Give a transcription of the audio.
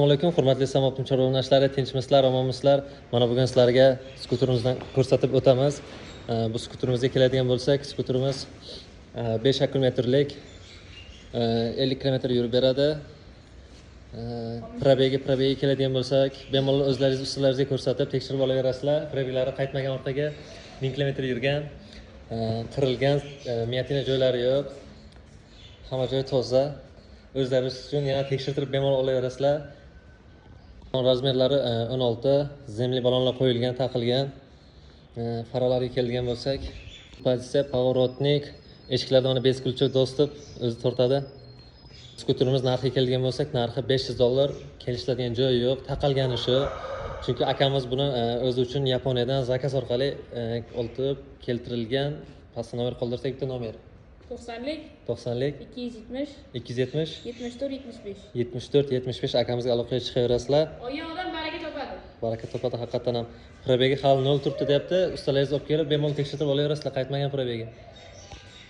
Assalomu alaykum, hurmatli Samob Timchor o'rnashlari, tinchmisizlar, omonmisizlar? Mana bugun sizlarga skuterimizni ko'rsatib o'tamiz. Bu skuterimizga keladigan bo'lsak, skuterimiz 5 akkumulyatorlik 50 km yurib beradi. Probegi keladigan bo'lsak, bemalol o'zlaringiz ustilaringizga ko'rsatib tekshirib olaverasizlar. Probeglari qaytmagan, orqaga 1000 km yurgan, qirilgan, miyatina joylari yo'q. Hamma joy toza. O'zlaringiz uchun yana tekshirtirib bemalol olaverasizlar. Razmerlari 16, zemli balonlar qo'yilgan, taqilgan. Faralariga keladigan bo'lsak, pozitsiya, pavorotnik, eshiklarda mana beskulchak dostib o'zi tortadi. Skuterimiz narxiga keladigan bo'lsak, narxi $500. Kelishadigan joyi yo'q, taqalgani shu. Chunki akamiz buni o'zi uchun Yaponiyadan zakaz orqali olib keltirilgan. Pastda nomer qoldirsak, bitta nomer 90lik 270 74 75 akamizga aloqaga chiqaverasizlar. Olgan odam Baraka topadi haqiqatan ham. Probegi hali 0 turibdi deyapti. Ustalaringiz olib kelib bemalol tekshirib olaverasizlar, qaytmagan probegi.